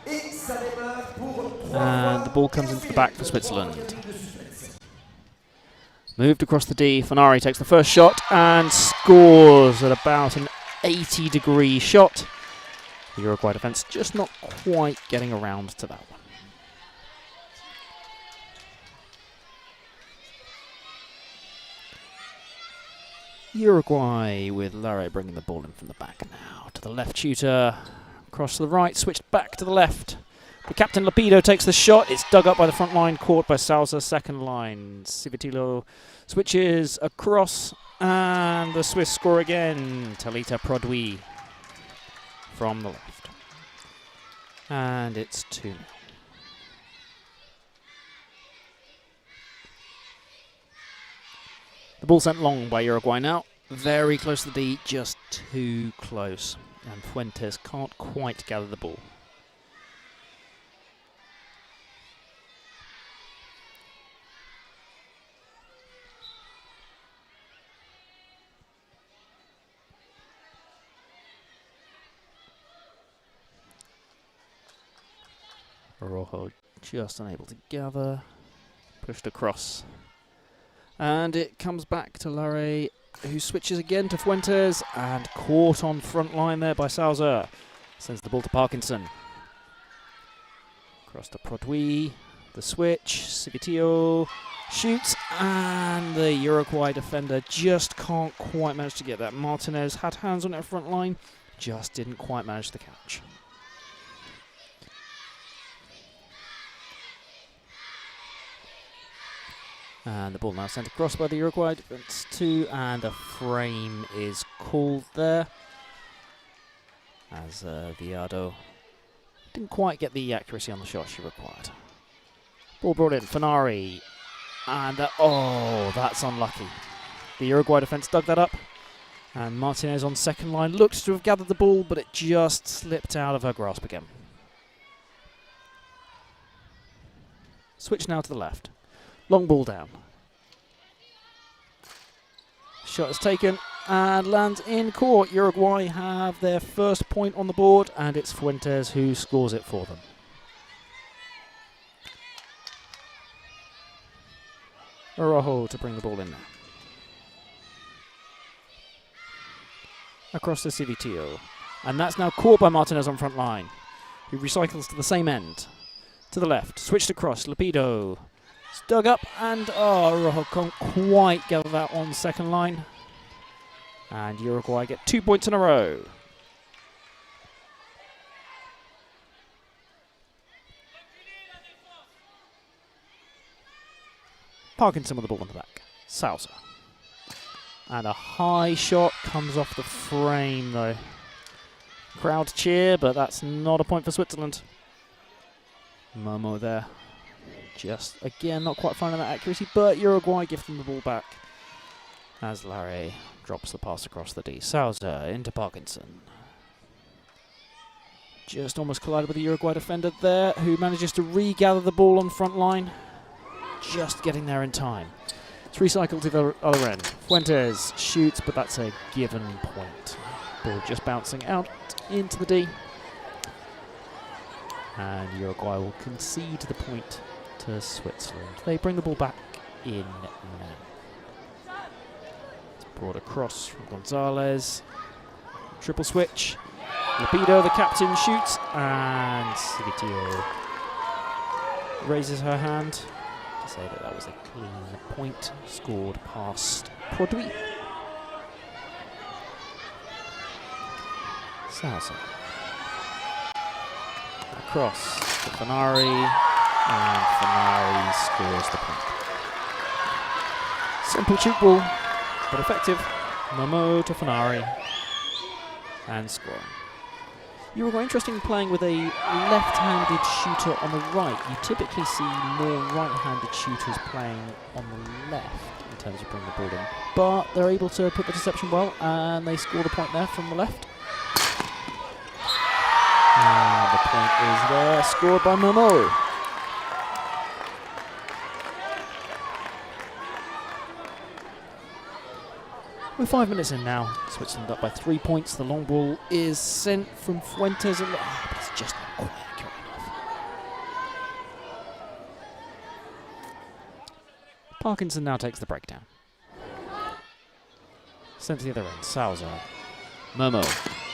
And the ball comes into the back for Switzerland. Moved across the D. Fanari takes the first shot and scores at about an 80-degree shot. The Uruguay defence just not quite getting around to that one. Uruguay with Larre bringing the ball in from the back now. To the left shooter, across to the right, switched back to the left. The captain Lapido takes the shot. It's dug up by the front line, caught by Salza, second line. Civitilo switches across, and the Swiss score again. Talita Produit from the left. And it's 2-0. The ball sent long by Uruguay now. Very close to the D, just too close. And Fuentes can't quite gather the ball. Rojo just unable to gather. Pushed across. And it comes back to Larre, who switches again to Fuentes, and caught on front line there by Salza. Sends the ball to Parkinson. Across to Produit. The switch. Civitillo shoots, and the Uruguay defender just can't quite manage to get that. Martinez had hands on it front line, just didn't quite manage to catch. And the ball now sent across by the Uruguay defence too, and a frame is called there. As Viado didn't quite get the accuracy on the shot she required. Ball brought in, Fanari. And that's unlucky. The Uruguay defence dug that up. And Martinez on second line looks to have gathered the ball, but it just slipped out of her grasp again. Switch now to the left. Long ball down. Shot is taken and lands in court. Uruguay have their first point on the board, and it's Fuentes who scores it for them. Araujo to bring the ball in there. Across to Civitillo. And that's now caught by Martinez on front line, who recycles to the same end. To the left. Switched across. Lapido. It's dug up, and Araujo can't quite gather that on second line. And Uruguay get 2 points in a row. Parkinson with the ball on the back. Salza. And a high shot comes off the frame, though. Crowd cheer, but that's not a point for Switzerland. Momo there. Just, again, not quite finding that accuracy, but Uruguay give them the ball back. As Larre drops the pass across the D. Salza into Parkinson. Just almost collided with the Uruguay defender there, who manages to regather the ball on front line. Just getting there in time. It's recycled to the other end. Fuentes shoots, but that's a given point. Ball just bouncing out into the D. And Uruguay will concede the point to Switzerland. They bring the ball back in now. It's brought across from Gonzalez. Triple switch. Lapido, the captain, shoots, and Civitillo raises her hand to say that that was a clean point scored past Produit. Salza. Across to Fanari, and Fanari scores the point. Simple tchoukball, but effective. Momo to Fanari, and scoring. Uruguay interesting playing with a left-handed shooter on the right. You typically see more right-handed shooters playing on the left in terms of bringing the ball in. But they're able to put the deception well, and they score the point there from the left. And the point is there, scored by Momo. We're 5 minutes in now. Switzerland up by 3 points. The long ball is sent from Fuentes, but it's just not quite accurate enough. Parkinson now takes the breakdown. Sent to the other end. Salza. Momo.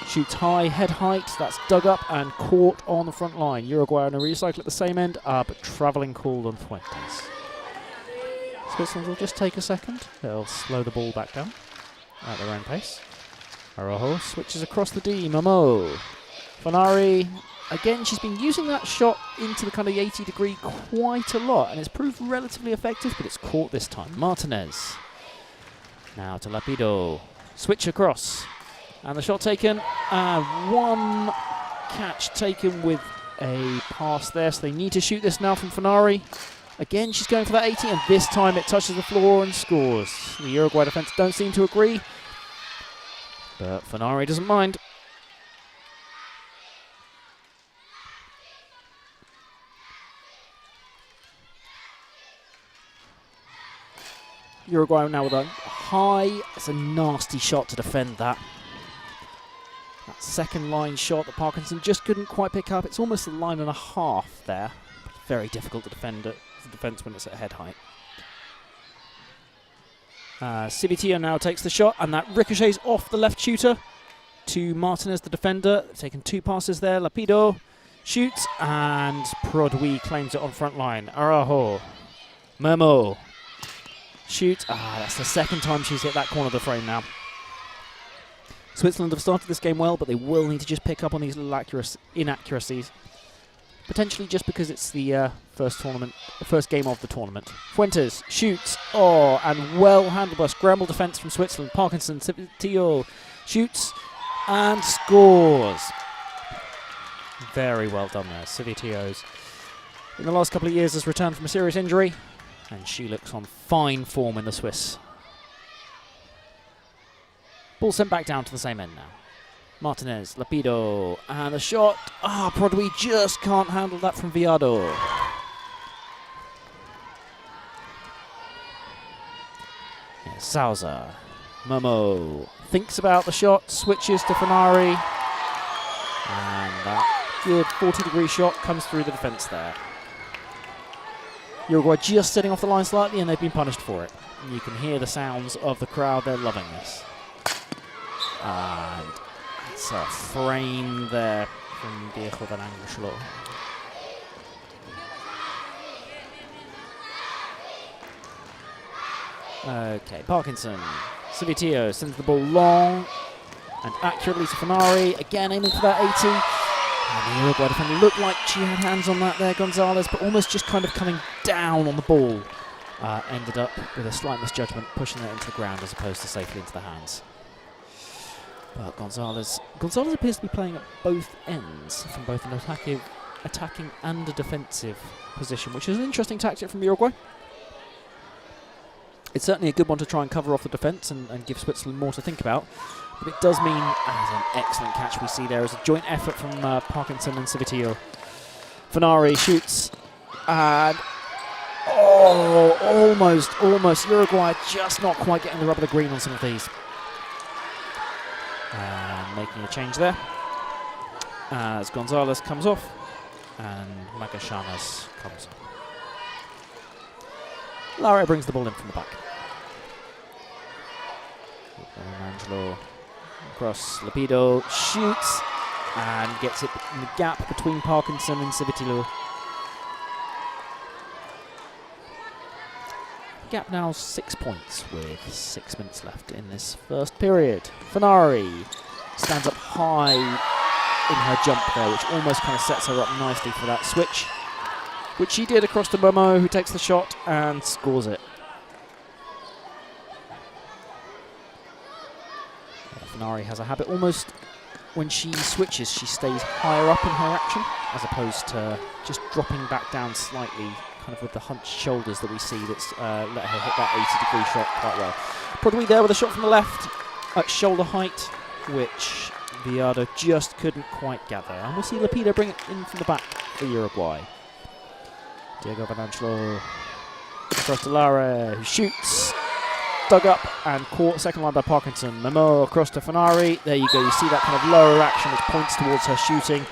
Shoots high, head height. That's dug up and caught on the front line. Uruguay on a recycle at the same end, but travelling called on Fuentes. Switzerland will just take a second. They'll slow the ball back down at their own pace. Araujo switches across the D. Momo. Fanari. Again, she's been using that shot into the kind of 80-degree quite a lot, and it's proved relatively effective, but it's caught this time. Martinez. Now to Lapido. Switch across. And the shot taken. One catch taken with a pass there, so they need to shoot this now from Fanari. Again, she's going for that 80, and this time it touches the floor and scores. The Uruguay defence don't seem to agree, but Fanari doesn't mind. Uruguay now with a high. It's a nasty shot to defend that. That second line shot that Parkinson just couldn't quite pick up. It's almost a line and a half there. Very difficult to defend it, the defence when it's at head height. Civitillo now takes the shot, and that ricochets off the left shooter to Martinez, the defender. They've taken two passes there. Lapido shoots, and Prodwi claims it on front line. Araujo. Memo. Shoot. That's the second time she's hit that corner of the frame now. Switzerland have started this game well, but they will need to just pick up on these little inaccuracies. Potentially just because it's the first game of the tournament. Fuentes shoots. And well handled by scramble defence from Switzerland. Parkinson, Civitillo shoots and scores. Very well done there. Civitillo's in the last couple of years has returned from a serious injury, and she looks on fine form in the Swiss. Ball sent back down to the same end now. Martinez, Lapido, and a shot. Prodwi just can't handle that from Viado. Yeah, Salza. Momo thinks about the shot, switches to Fanari, and that good 40-degree shot comes through the defence there. Uruguay just setting off the line slightly, and they've been punished for it. And you can hear the sounds of the crowd. They're loving this. And it's a frame there from Diego Ronaldo. Okay, Parkinson. Civitillo sends the ball long and accurately to Fanari. Again, aiming for that 80. And the Uruguay defender looked like she had hands on that there, Gonzalez, but almost just kind of coming down on the ball. Ended up with a slight misjudgment, pushing it into the ground as opposed to safely into the hands. But Gonzalez appears to be playing at both ends, from both an attacking and a defensive position, which is an interesting tactic from Uruguay. It's certainly a good one to try and cover off the defence and give Switzerland more to think about. But it does mean, as an excellent catch we see there, is a joint effort from Parkinson and Civitillo. Fanari shoots, and almost. Uruguay just not quite getting the rub of the green on some of these. And making a change there as Gonzalez comes off and Magallanes comes on. Lara brings the ball in from the back. Angelo across, Lapido shoots and gets it in the gap between Parkinson and Civitillo. Gap now 6 points with 6 minutes left in this first period. Fanari stands up high in her jump there, which almost kind of sets her up nicely for that switch, which she did across to Momo, who takes the shot and scores it. Fanari has a habit almost when she switches, she stays higher up in her action as opposed to just dropping back down slightly, kind of with the hunched shoulders that we see that's let her hit that 80-degree shot quite well. Prodwi there with a shot from the left at shoulder height, which Viado just couldn't quite gather. And we'll see Lapido bring it in from the back for Uruguay. Diego Vanangelo across to Lara, who shoots. Dug up and caught second line by Parkinson. Memo across to Fanari. There you go. You see that kind of lower action which points towards her shooting.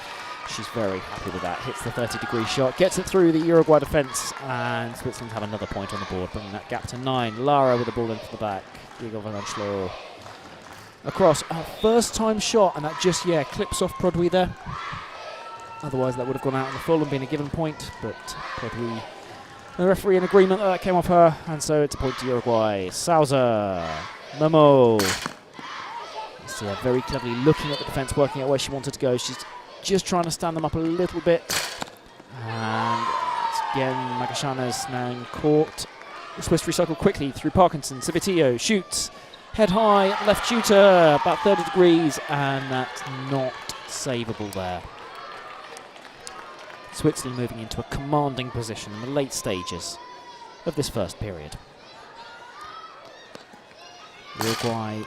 She's very happy with that. Hits the 30-degree shot, gets it through the Uruguay defence, and Switzerland have another point on the board, bringing that gap to 9. Lara with the ball into the back. Diego Valanchlo across. Her first time shot, and that just, clips off Prodwy there. Otherwise, that would have gone out in the full and been a given point, but Prodwy, the referee in agreement that came off her, and so it's a point to Uruguay. Souza, Momo. You see her very cleverly looking at the defence, working out where she wanted to go. She's just trying to stand them up a little bit. And again, Magashana's now in court. The Swiss recycle quickly through Parkinson. Civitillo shoots. Head high, left shooter, about 30 degrees, and that's not savable there. Switzerland moving into a commanding position in the late stages of this first period. Uruguay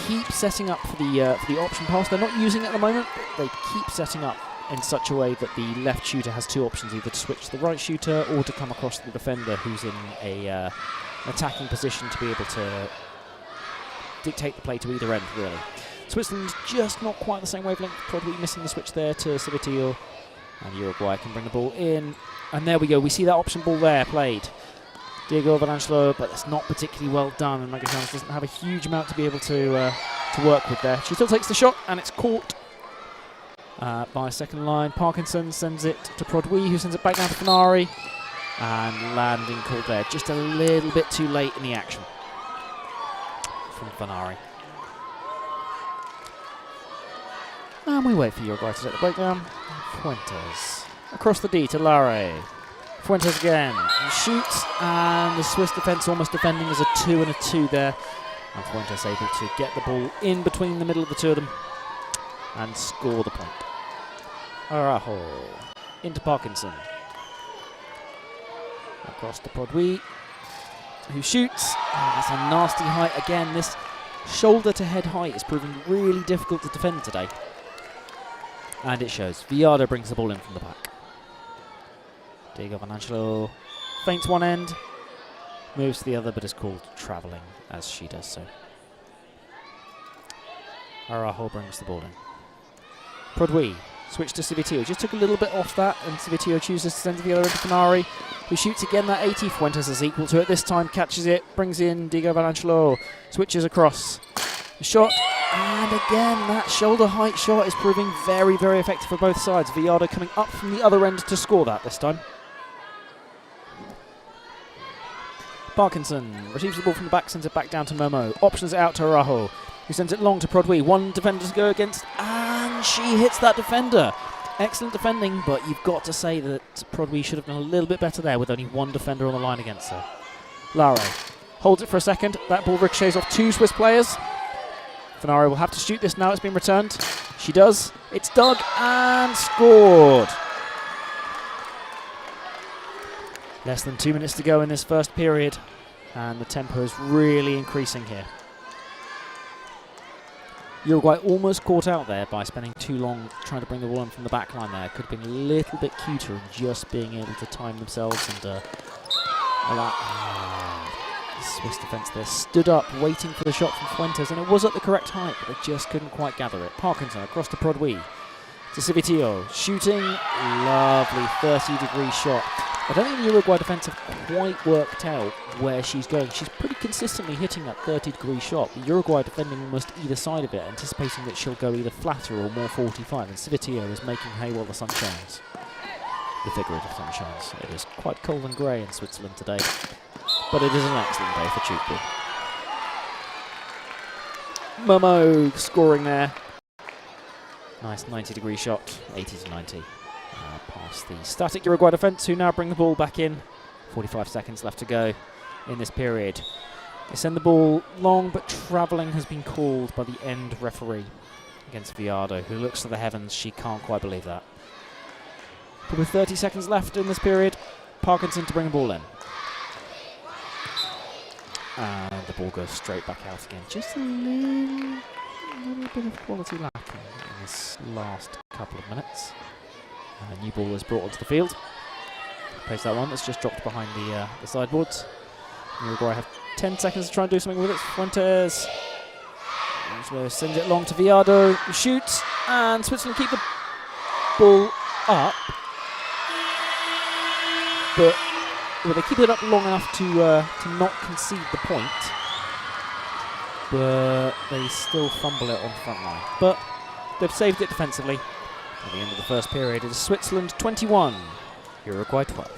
keep setting up for the option pass. They're not using it at the moment, but they keep setting up in such a way that the left shooter has two options, either to switch to the right shooter or to come across the defender who's in an attacking position to be able to dictate the play to either end, really. Switzerland's just not quite the same wavelength, probably missing the switch there to Civitillo, and Uruguay can bring the ball in. And there we go, we see that option ball there played. Diego Valanchlo, but it's not particularly well done, and Magallanes doesn't have a huge amount to be able to work with there. She still takes the shot, and it's caught by second line. Parkinson sends it to Prodwy, who sends it back down to Fenari, and landing called there. Just a little bit too late in the action from Fenari. And we wait for Uruguay to take the breakdown. Fuentes across the D to Lare. Fuentes again, he shoots, and the Swiss defence almost defending as a 2 and a 2 there. And Fuentes able to get the ball in between the middle of the two of them and score the point. Araujo into Parkinson. Across to Prodwy, who shoots. Oh, that's a nasty height again. This shoulder to head height is proving really difficult to defend today. And it shows. Viado brings the ball in from the back. Diego Valanchlo feints one end, moves to the other, but is called travelling as she does so. Araujo brings the ball in. Prodwy, switch to Civitillo. Just took a little bit off that, and Civitillo chooses to send to the other end to Fenari, who shoots again that 80. Fuentes is equal to it this time, catches it, brings in Diego Valanchlo, switches across. The shot, and again, that shoulder height shot is proving very, very effective for both sides. Viado coming up from the other end to score that this time. Parkinson receives the ball from the back, sends it back down to Momo. Options it out to Araujo, who sends it long to Prodwy. One defender to go against, and she hits that defender. Excellent defending, but you've got to say that Prodwy should have done a little bit better there with only one defender on the line against her. Lara holds it for a second. That ball ricochets off two Swiss players. Fenari will have to shoot this now. It's been returned. She does. It's dug and scored. Less than 2 minutes to go in this first period, and the tempo is really increasing here. Uruguay almost caught out there by spending too long trying to bring the ball in from the back line there. Could have been a little bit cuter in just being able to time themselves and allow... The Swiss defence there stood up waiting for the shot from Fuentes, and it was at the correct height, but they just couldn't quite gather it. Parkinson across to Prodwy, to Civitillo, shooting, lovely 30-degree shot. I don't think the Uruguay defence have quite worked out where she's going. She's pretty consistently hitting that 30-degree shot. The Uruguay defending almost either side of it, anticipating that she'll go either flatter or more 45, and Civitillo is making hay while the sun shines. The figurative sun shines. It is quite cold and grey in Switzerland today, but it is an excellent day for tchoukball. Momo scoring there. Nice 90-degree shot, 80 to 90. Past the static Uruguay defence, who now bring the ball back in. 45 seconds left to go in this period. They send the ball long, but travelling has been called by the end referee against Viado, who looks to the heavens. She can't quite believe that. But with 30 seconds left in this period, Parkinson to bring the ball in. And the ball goes straight back out again. Just a little bit of quality lacking in this last couple of minutes. A new ball is brought onto the field. Plays that one that's just dropped behind the sideboards. Uruguay have 10 seconds to try and do something with it. Fuentes sends it long to Viado, who shoots, and Switzerland keep the ball up, but well, they keep it up long enough to not concede the point, but they still fumble it on front line. But they've saved it defensively. At the end of the first period, it is Switzerland 21, Uruguay 12.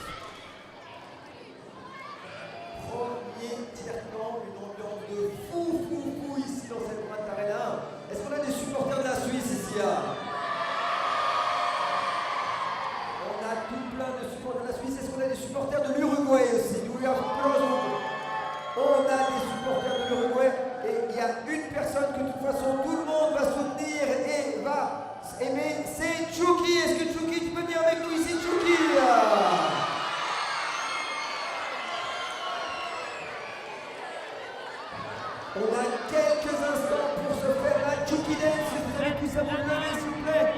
Supporters de l'Uruguay aussi, nous lui avons plein. On a des supporters de l'Uruguay et il y a une personne que de toute façon tout le monde va soutenir et va aimer, c'est Tchouki. Est-ce que Tchouki, tu peux venir avec nous ici, Tchouki? On a quelques instants pour se faire la Tchouki dance. Si vous avez tous à vous lever, s'il vous plaît.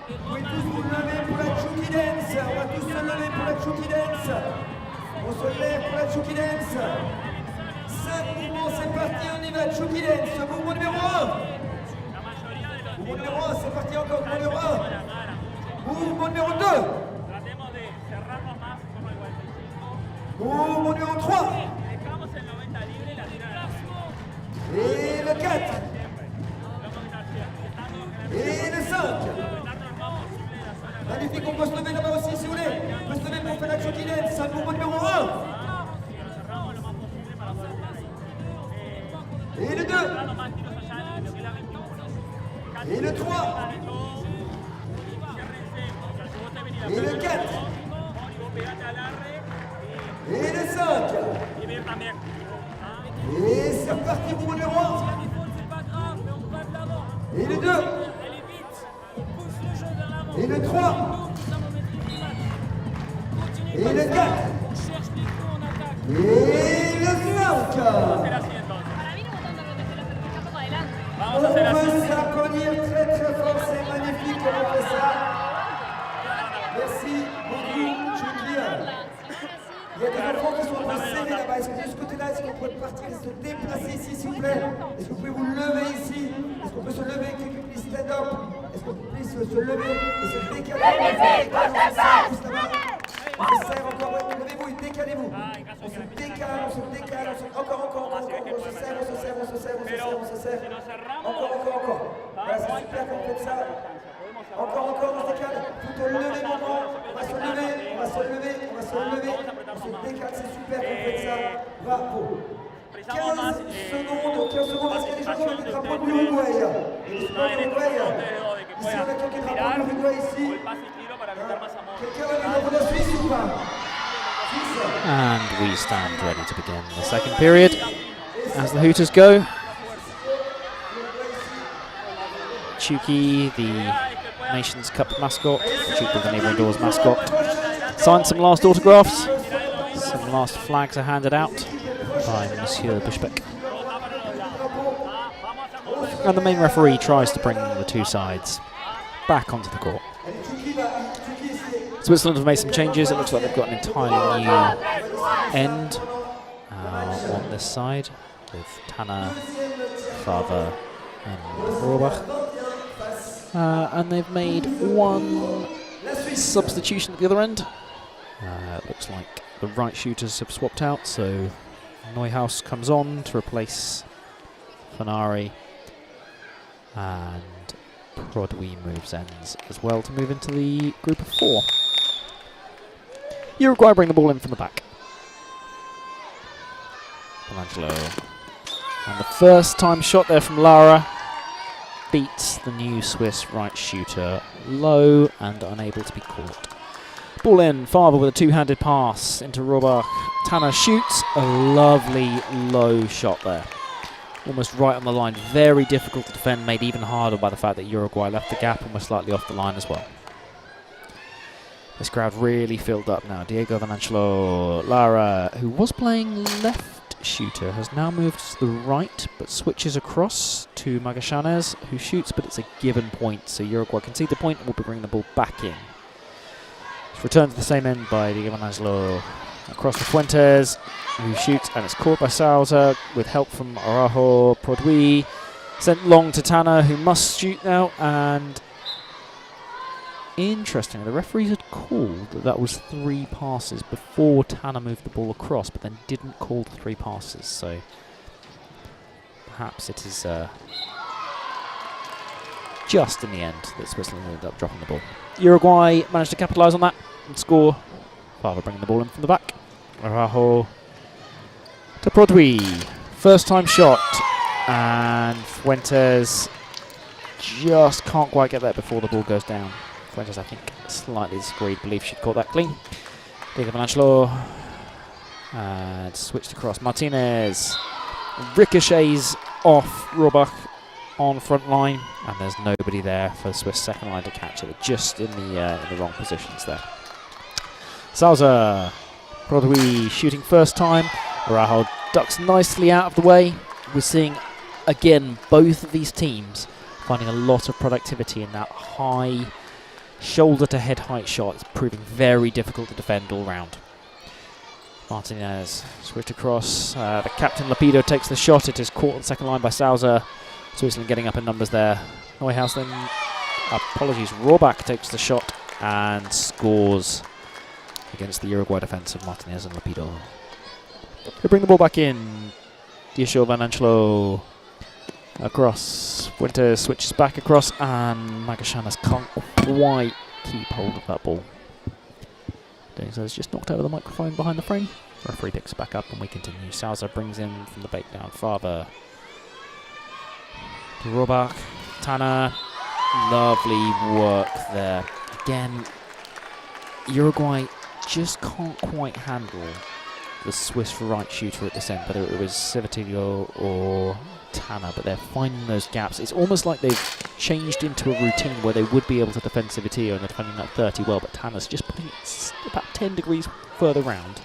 Vous pouvez tous vous lever pour la Tchouki dance. On va tous se lever pour la Tchouki dance. On se lève pour la Tchouki dance. 5 mouvements, c'est parti, on y va, Tchouki dance. Mouvement numéro 1. Mouvement numéro 1, c'est parti encore, mouvement numéro 1. Mouvement numéro 2. Mouvement numéro 3. Et le 4. Et le 5. Magnifique, on peut se lever là-bas aussi si vous voulez. On peut se lever pour faire la Tchouki dance. C'est un mouvement numéro 1. Et le 2. Et le 3. Et le 4. Et le 5. Et c'est reparti pour le numéro 1. Et le 2. Et le 3. Et le 4. Et le 5. On peut s'applaudir très très fort, c'est magnifique comment on fait ça. Merci beaucoup, Tchouki. Il y a des enfants qui sont en train de s'aider là-bas. Est-ce que de ce côté-là, est-ce qu'on peut partir et se déplacer ici, s'il vous plaît? Est-ce que vous pouvez vous lever ici? Est-ce qu'on peut se lever? Quelqu'un please stand up? Est-ce qu'on peut please se lever et se décaler? On se serre encore, ouais. Levez-vous et décalez-vous. On se décale, encore, on se serre. Encore. Voilà, c'est super qu'on fait ça. Encore, on se décale. Tout au lever maintenant. On va se lever. On se décale, c'est super qu'on fait ça. Bravo. 15 secondes, parce qu'il y a des gens qui ont des drapeaux de l'Uruguay. Ici, on a quelques drapeaux de l'Uruguay ici. Quelqu'un a des drapeaux de la Suisse ou pas? And we stand ready to begin the second period as the Hooters go. Tchouki, the Nations Cup mascot, Tchoukball, the neighbouring doors mascot, signed some last autographs. Some last flags are handed out by Monsieur Bushbeck. And the main referee tries to bring the two sides back onto the court. Switzerland have made some changes. It looks like they've got an entirely new end on this side with Tanner, Favre and Rohrbach. And they've made one substitution at the other end. It looks like the right shooters have swapped out, so Neuhaus comes on to replace Fanari, and Prodwy moves ends as well to move into the group of 4. Uruguay bring the ball in from the back. Angelo. And the first time shot there from Lara beats the new Swiss right shooter low and unable to be caught. Ball in, Favre with a two-handed pass into Rohrbach. Tanner shoots a lovely low shot there. Almost right on the line, very difficult to defend, made even harder by the fact that Uruguay left the gap almost slightly off the line as well. This crowd really filled up now. Diego Vananchelo Lara, who was playing left shooter, has now moved to the right, but switches across to Magallanes, who shoots, but it's a given point, so Uruguay concede the point and will be bringing the ball back in. It's returned to the same end by Diego Vananchelo across to Fuentes, who shoots, and it's caught by Sousa with help from Araujo. Prodwy sent long to Tanner, who must shoot now, and Interestingly, the referees had called that was 3 passes before Tanner moved the ball across, but then didn't call the 3 passes, so perhaps it is just in the end that Switzerland ended up dropping the ball. Uruguay managed to capitalise on that and score. Father bringing the ball in from the back. Araujo to Prodwi. First time shot, and Fuentes just can't quite get there before the ball goes down. Fuentes, I think, slightly disagreed, believe she'd caught that clean. Diego Valanchlo, and switched across. Martinez ricochets off Rohrbach on front line, and there's nobody there for the Swiss second line to catch it. Just in the wrong positions there. Salza, Prodwi shooting first time. Araujo ducks nicely out of the way. We're seeing, again, both of these teams finding a lot of productivity in that high shoulder-to-head height shot. It's proving very difficult to defend all round. Martinez switched across. The captain Lapido takes the shot. It is caught on the second line by Salza. Switzerland getting up in numbers there. Neuhaus then, apologies, Rohrbach takes the shot and scores against the Uruguay defence of Martinez and Lapido. They bring the ball back in. Diego Valanchlo across. Fuentes switches back across, and Magallanes can't quite keep hold of that ball. Doing so, it's just knocked over the microphone behind the frame. Referee picks it back up, and we continue. Salza brings in from the breakdown. Father to Rohrbach. Tanner. Lovely work there. Again, Uruguay just can't quite handle the Swiss right shooter at this end, whether it was Civitillo or Tanner, but they're finding those gaps. It's almost like they've changed into a routine where they would be able to defend Civitillo, and they're defending that 30 well, but Tanner's just putting it about 10 degrees further round,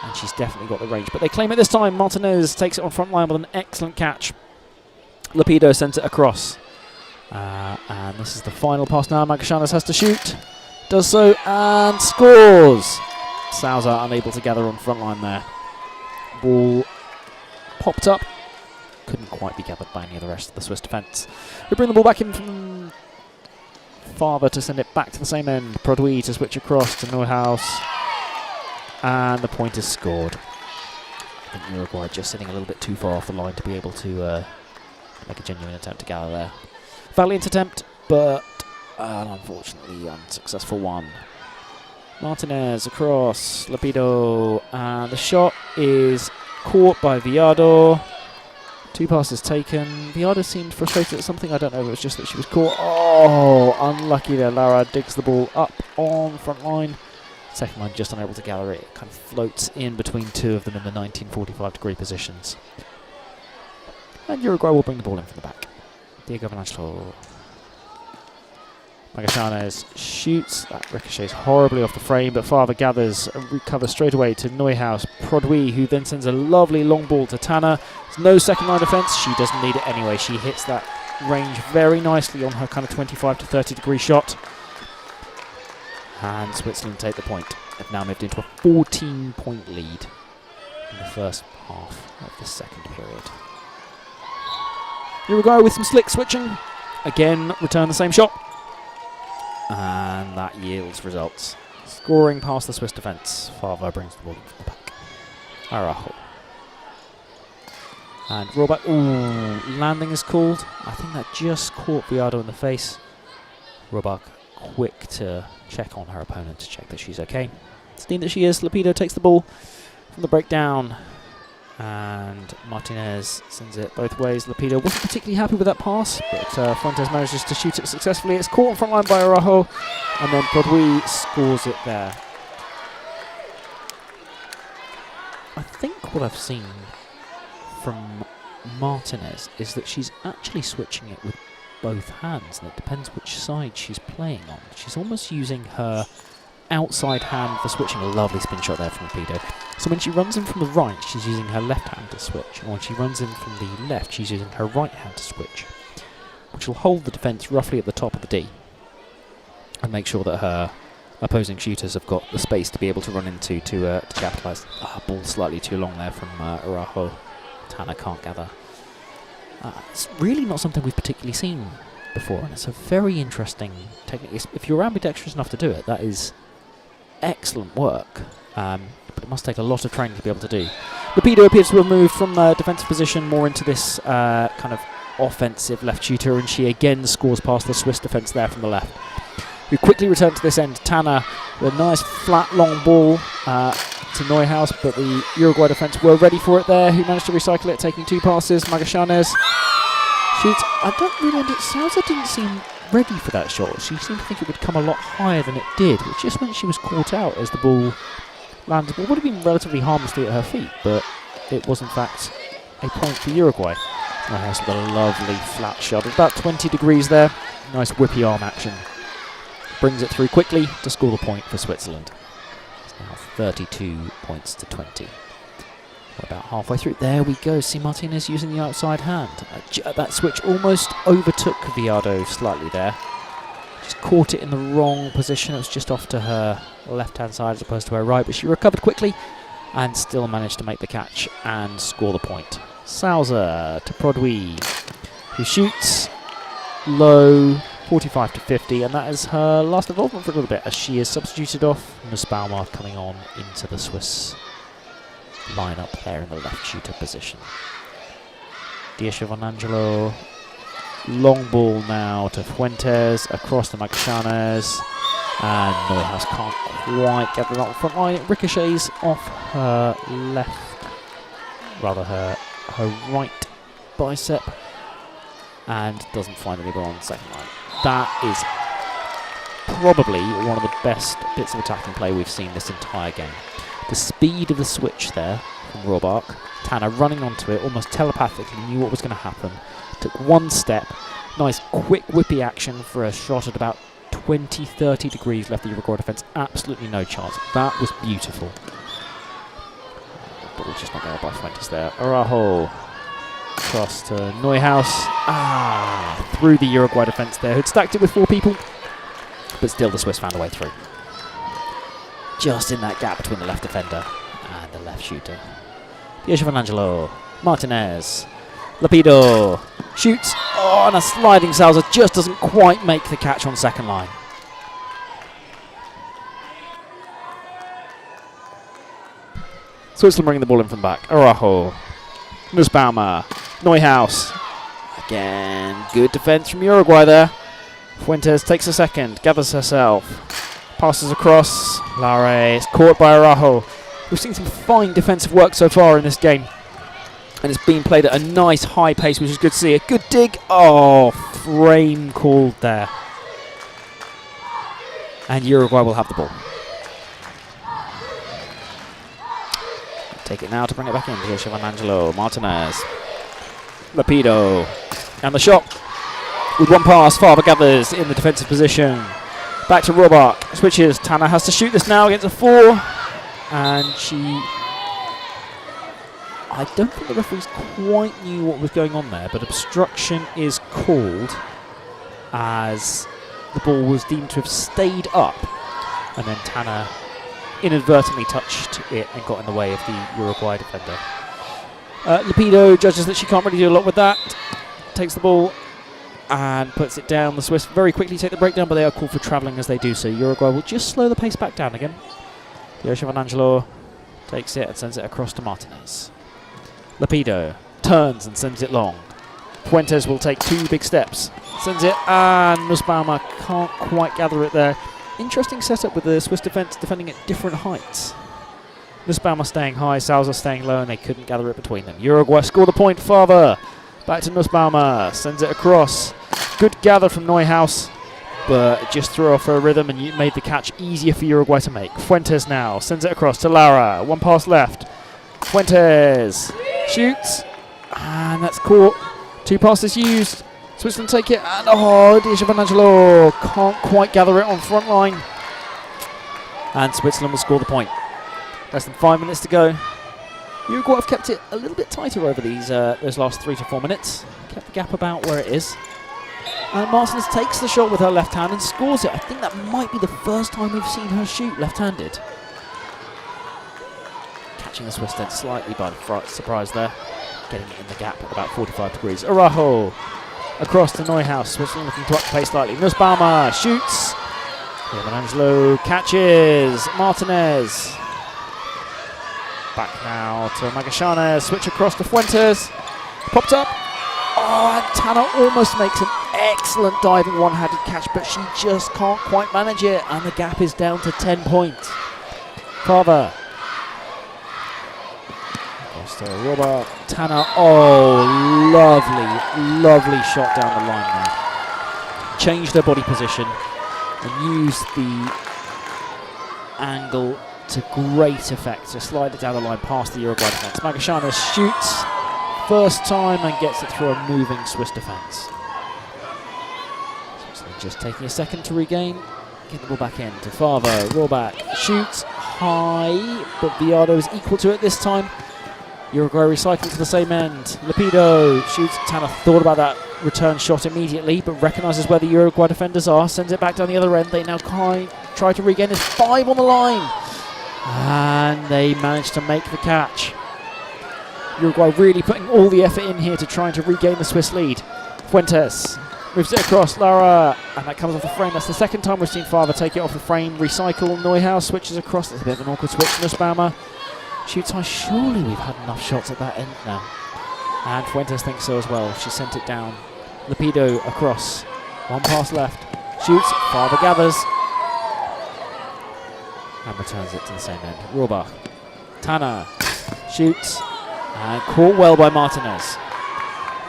and she's definitely got the range. But they claim it this time. Martinez takes it on front line with an excellent catch. Lapido sends it across. And this is the final pass now. Magallanes has to shoot. Does so and scores. Salza unable to gather on front line there. Ball popped up. Couldn't quite be gathered by any of the rest of the Swiss defence. We bring the ball back in from Father to send it back to the same end. Prodwi to switch across to Neuhaus. And the point is scored. I think Uruguay just sitting a little bit too far off the line to be able to make a genuine attempt to gather there. Valiant attempt, but an unfortunately unsuccessful one. Martinez across, Lapido, and the shot is caught by Viado. 2 passes taken. Viado seemed frustrated at something. I don't know if it was just that she was caught. Oh, unlucky there. Lara digs the ball up on front line. Second line just unable to gather it. It kind of floats in between 2 of them in the 1945-degree positions. And Uruguay will bring the ball in from the back. Diego Valanchlo. Magallanes shoots. That ricochets horribly off the frame, but Father gathers and recovers straight away to Neuhaus. Prodwi, who then sends a lovely long ball to Tanner. There's no second line defence. She doesn't need it anyway. She hits that range very nicely on her kind of 25 to 30 degree shot. And Switzerland take the point. They've now moved into a 14-point lead in the first half of the second period. Uruguay with some slick switching. Again, return the same shot. And that yields results. Scoring past the Swiss defence. Favre brings the ball from the back. Araujo. And Rohrbach. Ooh, landing is called. I think that just caught Viado in the face. Rohrbach quick to check on her opponent to check that she's okay. It's deemed that she is. Lapido takes the ball from the breakdown. And Martinez sends it both ways. Lapido wasn't particularly happy with that pass, but Fuentes manages to shoot it successfully. It's caught on front line by Araujo, and then Prodwi scores it there. I think what I've seen from Martinez is that she's actually switching it with both hands, and it depends which side she's playing on. She's almost using her outside hand for switching. A lovely spin shot there from Lapido. So when she runs in from the right, she's using her left hand to switch, and when she runs in from the left, she's using her right hand to switch, which will hold the defence roughly at the top of the D and make sure that her opposing shooters have got the space to be able to run into to capitalise. Ball slightly too long there from Araujo. Tanner can't gather. It's really not something we've particularly seen before, and it's a very interesting technique. If you're ambidextrous enough to do it, that is excellent work, but it must take a lot of training to be able to do. Rapido appears to have moved from defensive position more into this kind of offensive left shooter, and she again scores past the Swiss defence there from the left. We quickly return to this end. Tanner with a nice flat long ball to Neuhaus, but the Uruguay defence were ready for it there, who managed to recycle it, taking 2 passes. Magallanes shoots. I don't really understand. Salza didn't seem ready for that shot. She seemed to think it would come a lot higher than it did, which just meant she was caught out as the ball landed. It would have been relatively harmlessly at her feet, but it was in fact a point for Uruguay. Neuhaus with a lovely flat shot. About 20 degrees there. Nice whippy arm action. Brings it through quickly to score the point for Switzerland. It's now 32 points to 20. We're about halfway through. There we go. See Martinez using the outside hand. That switch almost overtook Viado slightly there. Just caught it in the wrong position. It was just off to her left-hand side as opposed to her right, but she recovered quickly and still managed to make the catch and score the point. Salza to Prodwy, who shoots low, 45 to 50, and that is her last involvement for a little bit as she is substituted off. Nussbaumer coming on into the Swiss lineup there in the left shooter position. Diasha von Angelo, long ball now to Fuentes, across to Magallanes, and Neuhaus can't quite get it on the front line. It ricochets off her left, rather her right bicep, and doesn't find anyone on the second line. That is probably one of the best bits of attacking play we've seen this entire game. The speed of the switch there from Robach. Tanner running onto it, almost telepathically knew what was going to happen. Took one step. Nice quick whippy action for a shot at about 20-30 degrees left the Uruguay defence. Absolutely no chance. That was beautiful. But we're just not there by Fuentes there. Araujo cross to Neuhaus. Through the Uruguay defence there, who'd stacked it with 4 people. But still the Swiss found a way through. Just in that gap between the left defender and the left shooter. Diasha von Angelo, Martinez, Lapido, shoots, and a sliding Salza just doesn't quite make the catch on second line. Switzerland bringing the ball in from the back. Araujo, Nussbaumer, Neuhaus. Again, good defence from Uruguay there. Fuentes takes a second, gathers herself, passes across. Lara is caught by Araujo. We've seen some fine defensive work so far in this game, and it's been played at a nice high pace, which is good to see. A good dig. Frame called there. And Uruguay will have the ball. Take it now to bring it back in. Diasha von Angelo, Martinez, Lapido, and the shot with one pass. Farber gathers in the defensive position. Back to Robach. Switches. Tanner has to shoot this now against a 4. And I don't think the referees quite knew what was going on there, but obstruction is called as the ball was deemed to have stayed up, and then Tanner inadvertently touched it and got in the way of the Uruguay defender. Lapido judges that she can't really do a lot with that, takes the ball and puts it down. The Swiss very quickly take the breakdown, but they are called for travelling as they do so. Uruguay will just slow the pace back down again. Diasha von Angelo takes it and sends it across to Martinez. Lapido turns and sends it long. Fuentes will take 2 big steps. Sends it, and Nussbaumer can't quite gather it there. Interesting setup with the Swiss defence defending at different heights. Nussbaumer staying high, Salza staying low, and they couldn't gather it between them. Uruguay score the point. Farber back to Nussbaumer, sends it across. Good gather from Neuhaus, but just threw off her rhythm and made the catch easier for Uruguay to make. Fuentes now sends it across to Lara. 1 pass left. Fuentes shoots, and that's caught. 2 passes used. Switzerland take it, and Diasha von Angelo can't quite gather it on front line. And Switzerland will score the point. Less than 5 minutes to go. Uruguay have kept it a little bit tighter over those last 3 to 4 minutes. Kept the gap about where it is. And Martinez takes the shot with her left hand and scores it. I think that might be the first time we've seen her shoot left-handed. Catching the Swiss then slightly by surprise there. Getting it in the gap at about 45 degrees. Araujo across to Neuhaus. Switzerland looking to up the pace slightly. Nussbaumer shoots. Angelo catches. Martinez. Back now to Magallanes. Switch across to Fuentes. Popped up. Oh, and Tanner almost makes an excellent diving one-handed catch, but she just can't quite manage it, and the gap is down to 10 points. Carver. Goes to Robert. Tanner. Oh, lovely shot down the line there. Changed her body position and used the angle to great effect to slide it down the line past the Uruguay defence. Magallanes shoots first time and gets it through a moving Swiss defence. Just taking a second to regain. Get the ball back in to Favre. Rohrbach shoots high, but Viado is equal to it this time. Uruguay recycling to the same end. Lepido shoots. Tanner thought about that return shot immediately, but recognises where the Uruguay defenders are. Sends it back down the other end. They now try to regain. There's 5 on the line. And they manage to make the catch. Uruguay really putting all the effort in here to trying to regain the Swiss lead. Fuentes moves it across. Lara, and that comes off the frame. That's the second time we've seen Favre take it off the frame. Recycle. Neuhaus switches across. There's a bit of an awkward switch. Nussbaumer shoots high. Surely we've had enough shots at that end now. And Fuentes thinks so as well. She sent it down. Lepido across. One pass left. Shoots. Favre gathers. And returns it to the same end. Rohrbach. Tanner shoots. And caught well by Martinez.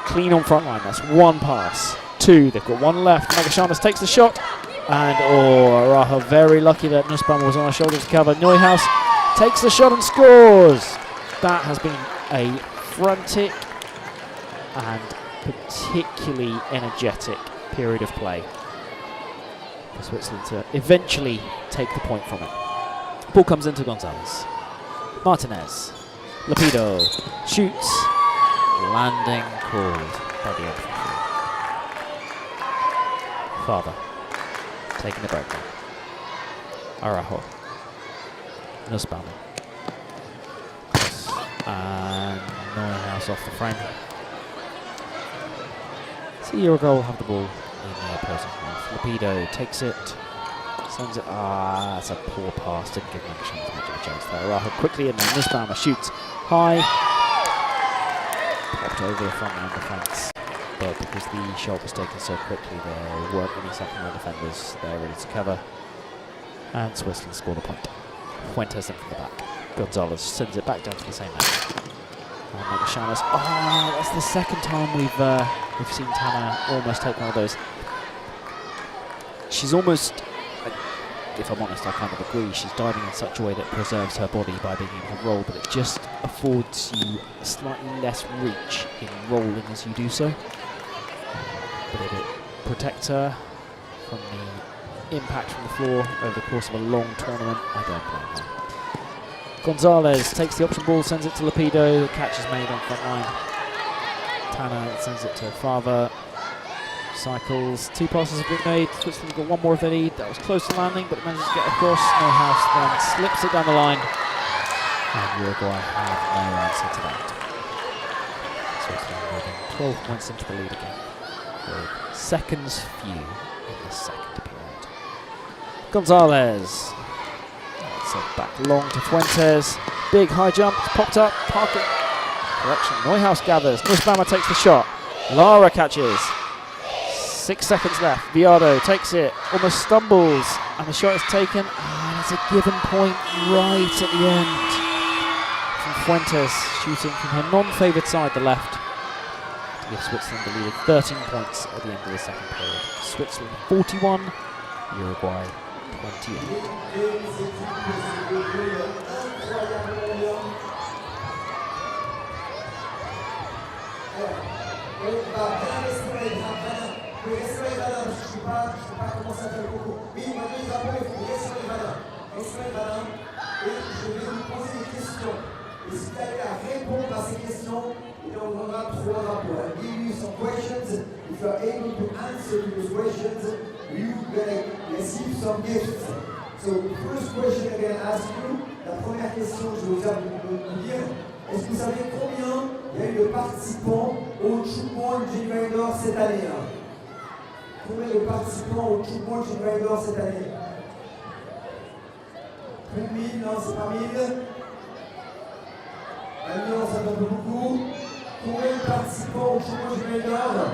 Clean on front line. That's one pass. 2. They've got one left. Magallanes takes the shot. And Arajo very lucky that Nussbaumer was on her shoulder to cover. Neuhaus takes the shot and scores. That has been a frantic and particularly energetic period of play for Switzerland to eventually take the point from it. Ball comes into Gonzalez. Martinez. Lepido shoots. Landing called by the infantry. Favre taking the break. Arajo. Nussbaumer. And Neuhaus off the frame. So Uruguay will have the ball in the opposing half. Lepido takes it. Sends it. That's a poor pass. Didn't give Magallanes much of a chance there. Arajo quickly in there. Nussbaumer shoots high. Popped over the front line defence. But because the shot was taken so quickly, there weren't any second row defenders there ready to cover. And Switzerland scored a point. Fuentes in from the back. Gonzalez sends it back down to the same end. And Magallanes. Oh, that's the second time we've seen Tanner almost take one of those. She's almost, if I'm honest, I kind of agree. She's diving in such a way that preserves her body by being able to roll, but it just affords you slightly less reach in rolling as you do so. But if it protects her from the impact from the floor over the course of a long tournament, I don't blame her. Gonzalez takes the option ball, sends it to Lepido. The catch is made on front line. Tanner sends it to Favre. Cycles. 2 passes have been made. Switzerland got one more if they need. That was close to landing, but it manages to get across. Neuhaus then slips it down the line. And Uruguay have no answer to that. Switzerland moving 12 points into the lead again, with seconds few in the second period. Gonzalez. So back long to Fuentes. Big high jump. Popped up. Parking. Correction. Neuhaus gathers. Nussbaumer takes the shot. Lara catches. 6 seconds left. Viado takes it. Almost stumbles. And the shot is taken. And it's a given point right at the end. From Fuentes shooting from her non-favoured side, the left. To give Switzerland the lead of 13 points at the end of the second period. Switzerland 41. Uruguay 28. Je ne sais pas comment ça s'appelle beaucoup. Oui, maintenant les appels, il faut rester les malins. Restez les malins. Et je vais vous poser des questions. Et si vous allez à répondre à ces questions, il en aura 3 rapports. I'll give you some questions. If you are able to answer to those questions, you will receive some gifts. So the first question I'm going to ask you, la première question que je vais vous dire, Est-ce que vous savez combien il y a eu de participants au Tchoukball Geneva Indoor cette année hein? Combien de participants au Tchoukball Geneva Indoor cette année? Plus de 1000, non, c'est pas 1000. 1 million, ça donne beaucoup. Combien de participants au Tchoukball Geneva Indoor?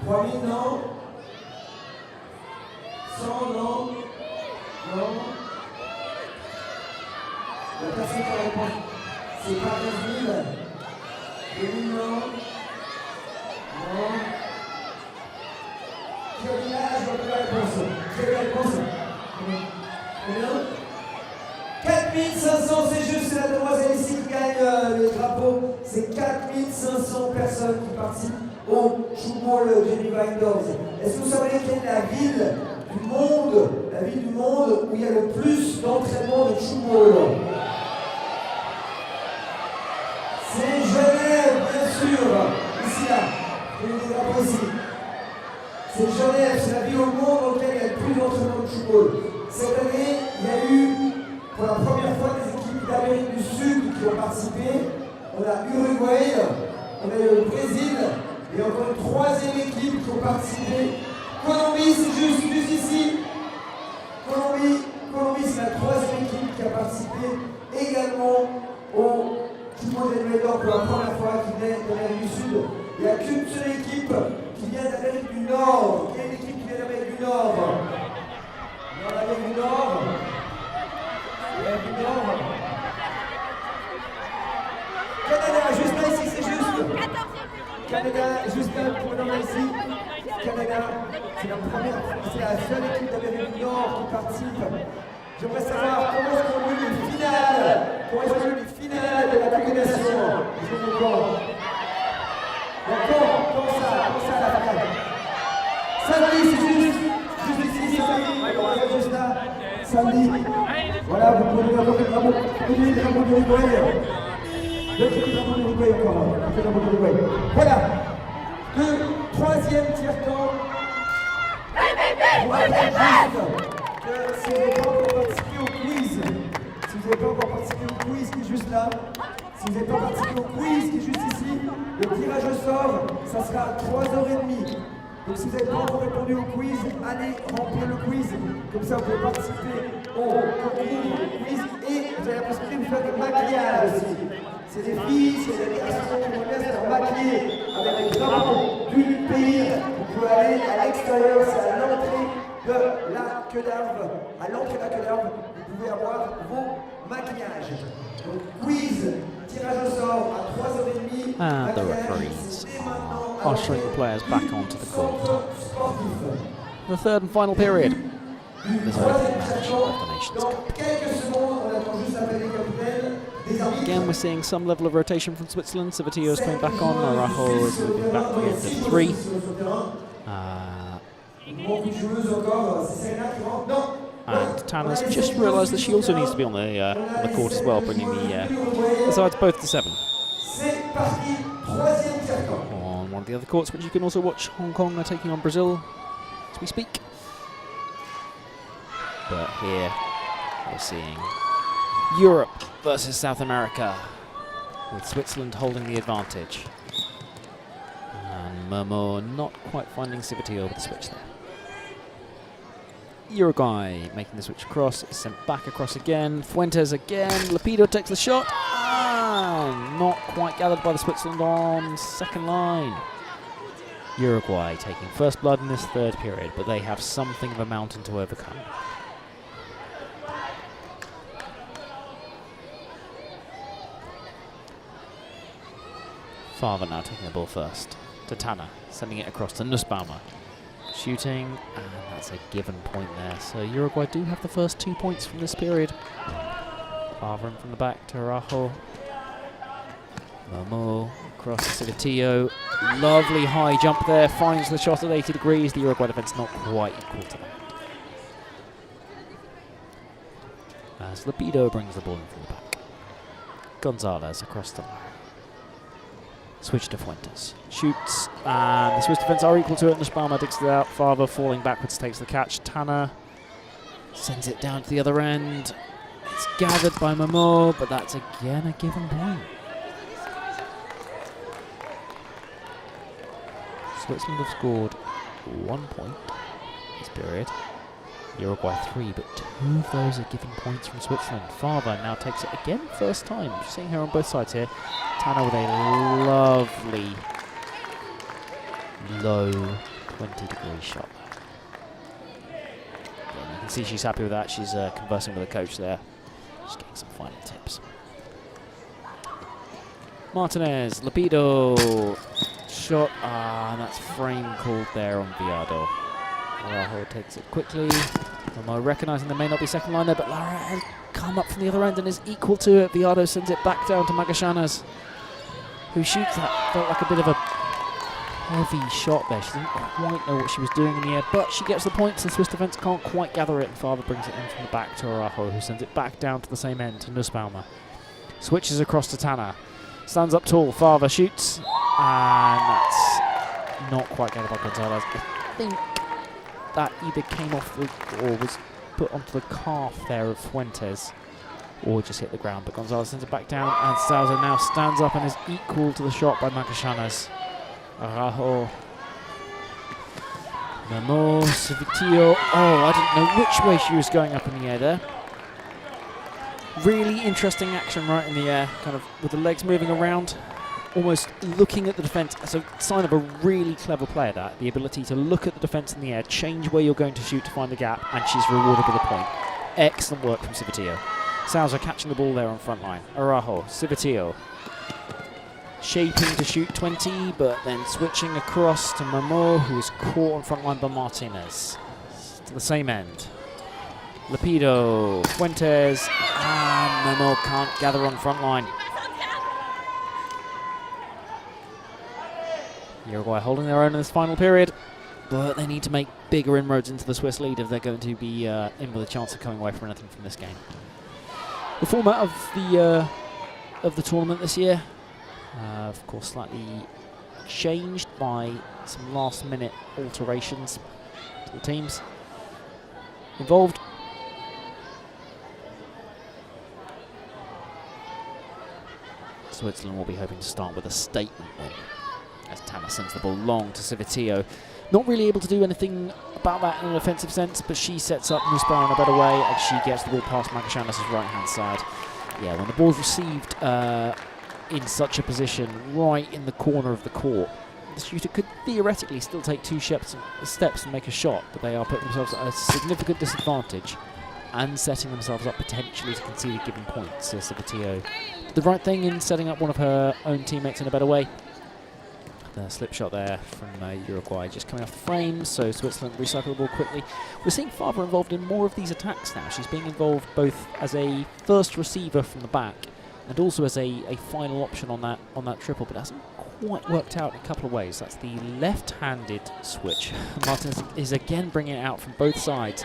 3000, non? 100, non? Non? La personne qui a répondu, c'est pas 15 000. 2000, non? Non? Quel village a la réponse? Quelle réponse? Combien? 4500, c'est juste, c'est la demoiselle ici qui gagne les drapeaux. C'est 4500 personnes qui participent au Tchoukball Geneva Indoors. Est-ce que vous savez quelle est la ville du monde où il y a le plus d'entraînement de Tchoukball? C'est Genève, bien sûr. Ici, là. Il y a des drapeaux ici. C'est Genève, c'est la ville au monde dans laquelle il y a le plus d'entraînement de Tchoukball. Cette année, il y a eu, pour la première fois, des équipes d'Amérique du Sud qui ont participé. On a Uruguay, on a le Brésil, et encore une troisième équipe qui ont participé. Colombie, c'est juste ici. Colombie, c'est la troisième équipe qui a participé également au Tchoukball Geneva Indoor pour la première fois, qui vient d'Amérique du Sud. Il n'y a qu'une seule équipe qui vient d'Amérique du Nord. Quelle équipe qui vient d'Amérique du Nord? L'Amérique du Nord. L'Amérique du Nord. Canada, juste là ici, c'est juste. Canada, juste là, pour le ici. Canada, c'est la seule équipe d'Amérique du Nord qui participe. J'aimerais savoir comment est-ce qu'on a eu les finales. Comment est-ce qu'on a eu les finales de la Coupe des Nations? Je vous comprends. Comment ça la finale? Samedi, c'est juste ici, samedi. Juste là, samedi. Voilà, vous pouvez encore le drapeau. Prenez le drapeau de l'Uruguay. Le drapeau de l'Uruguay encore. Le drapeau de l'Uruguay. Voilà. Troisième tiers-temps. Vous rappelez juste que si vous n'avez pas encore participé au quiz, qui est juste là, si vous n'avez pas participé au quiz qui est juste ici, le tirage au sort, ça sera à 3h30. Donc si vous n'avez pas encore répondu au quiz, allez remplir le quiz. Comme ça, vous pouvez participer au quiz et vous avez la possibilité de faire des maquillages aussi. C'est des filles, c'est des garçons qui vont bien se faire maquiller avec les drapeaux du pays. Vous pouvez aller à l'extérieur, c'est à l'entrée de la queue d'arbre. À l'entrée de la queue d'arbre, vous pouvez avoir vos maquillages. Donc quiz, tirage au sort à 3h30. And the referees are ushering the players back onto the court. The third and final period. The third match of the Nations Cup. Again, we're seeing some level of rotation from Switzerland. Sabatio is coming back on. Arajo is moving back to the end of 3. And Tanner's just realised that she also needs to be on the court as well, bringing the sides both to 7. On one of the other courts, which you can also watch, Hong Kong are taking on Brazil as we speak. But here we're seeing Europe versus South America, with Switzerland holding the advantage. And Momo not quite finding Sabatio with the switch there. Uruguay making the switch across, sent back across again. Fuentes again. Lapido takes the shot. Not quite gathered by the Switzerland on second line. Uruguay taking first blood in this third period, but they have something of a mountain to overcome. Favre now taking the ball first to Tanner, sending it across to Nussbaumer. Shooting, and that's a given point there. So Uruguay do have the first 2 points from this period. Favre in from the back to Arajo. Momo across to Sabatio. Lovely high jump there, finds the shot at 80 degrees. The Uruguay defence not quite equal to that. As Lapido brings the ball in from the back. Gonzalez across the line. Switch to Fuentes. Shoots, and the Swiss defence are equal to it. Nussbaumer digs it out. Favre falling backwards takes the catch. Tanner sends it down to the other end. It's gathered by Momo, but that's again a given point. Switzerland have scored 1 point this period. Uruguay 3, but 2 of those are given points from Switzerland. Farva now takes it again, first time. Seeing her on both sides here. Tana with a lovely low 20-degree shot. Yeah, you can see she's happy with that. She's conversing with the coach there. Just getting some final tips. Martinez, Lapido, shot, and that's frame called there on Viado. Araujo takes it quickly. Momo recognising there may not be second line there, but Lara has come up from the other end and is equal to it. Viado sends it back down to Magallanes, who shoots that. Felt like a bit of a heavy shot there. She didn't quite know what she was doing in the air, but she gets the points. The Swiss defence can't quite gather it, and Farva brings it in from the back to Araujo, who sends it back down to the same end to Nussbaumer. Switches across to Tana. Stands up tall. Farva shoots, and that's not quite gathered by Gonzalez. I think that either came off or was put onto the calf there of Fuentes, or just hit the ground. But Gonzalez sends it back down, and Sousa now stands up and is equal to the shot by Magallanes. Araujo. Momo, Civitillo. Oh, I didn't know which way she was going up in the air there. Really interesting action right in the air, kind of with the legs moving around, almost looking at the defence as a sign of a really clever player, that the ability to look at the defence in the air, change where you're going to shoot to find the gap, and she's rewarded with a point. Excellent work from Civitillo. Sousa catching the ball there on front line. Araujo, Civitillo. Shaping to shoot 20, but then switching across to Momo, who is caught on front line by Martinez. To the same end. Lapido, Fuentes, and Momo can't gather on front line. Uruguay holding their own in this final period, but they need to make bigger inroads into the Swiss lead if they're going to be in with a chance of coming away from anything from this game. The format of the tournament this year, of course, slightly changed by some last-minute alterations to the teams involved. Switzerland will be hoping to start with a statement win, as Tana sends the ball long to Civitillo. Not really able to do anything about that in an offensive sense, but she sets up Nussbaumer in a better way, and she gets the ball past Magallanes' right-hand side. Yeah, when the ball's received in such a position, right in the corner of the court, the shooter could theoretically still take 2 steps and make a shot, but they are putting themselves at a significant disadvantage and setting themselves up potentially to concede a given point. So Civitillo did the right thing in setting up one of her own teammates in a better way. The slip shot there from Uruguay just coming off the frame, so Switzerland recycle the ball quickly. We're seeing Farva involved in more of these attacks now. She's being involved both as a first receiver from the back and also as a final option on that triple, but it hasn't quite worked out in a couple of ways. That's the left-handed switch. Martinez is again bringing it out from both sides,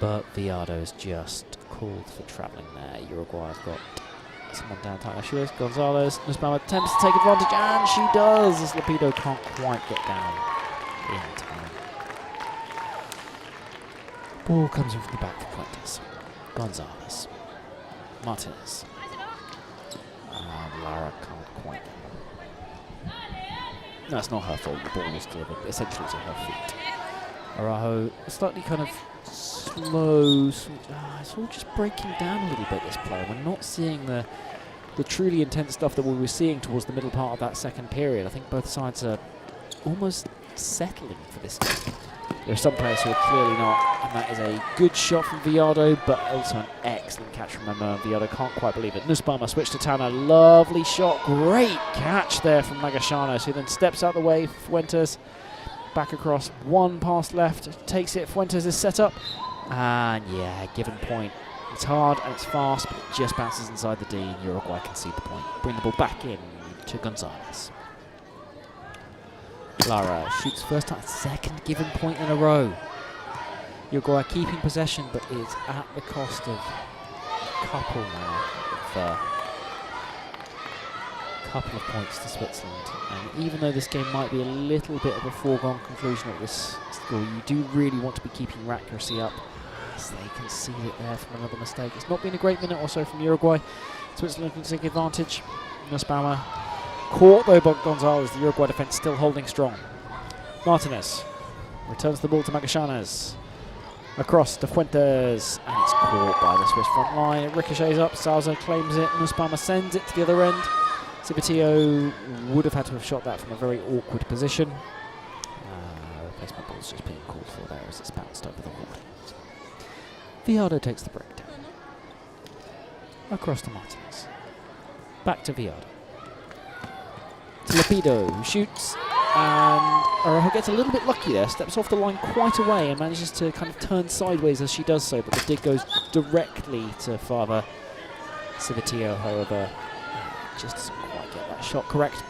but Viado is just called for travelling there. Uruguay have got someone down tight. There she is, Gonzalez. Nussbaumer attempts to take advantage, and she does, as Lapido can't quite get down in time. Ball comes in from the back for Fuentes. Gonzalez. Martinez. And Lara can't quite. No, it's not her fault. The ball was delivered essentially to her feet. Araujo, slightly kind of slow. It's all just breaking down a little bit, this play. We're not seeing the truly intense stuff that we were seeing towards the middle part of that second period. I think both sides are almost settling for this game. There are some players who are clearly not, and that is a good shot from Viado, but also an excellent catch from Momo. Viado can't quite believe it. Nussbaumer switch to Tana. Lovely shot. Great catch there from Magallanes, who then steps out the way. Fuentes back across. One pass left. Takes it. Fuentes is set up. And yeah, given point. It's hard and it's fast, but it just bounces inside the D, and Uruguay concede the point. Bring the ball back in to Gonzalez. Lara shoots first time, second given point in a row. Uruguay keeping possession, but is at the cost of a couple now of couple of points to Switzerland. And even though this game might be a little bit of a foregone conclusion at this score, you do really want to be keeping your accuracy up As they concede it there from another mistake. It's not been a great minute or so from Uruguay. Switzerland can take advantage. Nussbaumer caught though by Gonzalez. The Uruguay defence still holding strong. Martinez returns the ball to Magallanes. Across to Fuentes, and it's caught by the Swiss front line. It ricochets up, Salza claims it, Nussbaumer sends it to the other end. Civitillo would have had to have shot that from a very awkward position. Replacement ball's just being called for there as it's bounced over the wall. Viado takes the break down. Across to Martinez. Back to Viado. To Lapido, who shoots, and Araujo gets a little bit lucky there, steps off the line quite away and manages to kind of turn sideways as she does so, but the dig goes directly to Fava. Civitillo, however, just doesn't quite get that shot correct.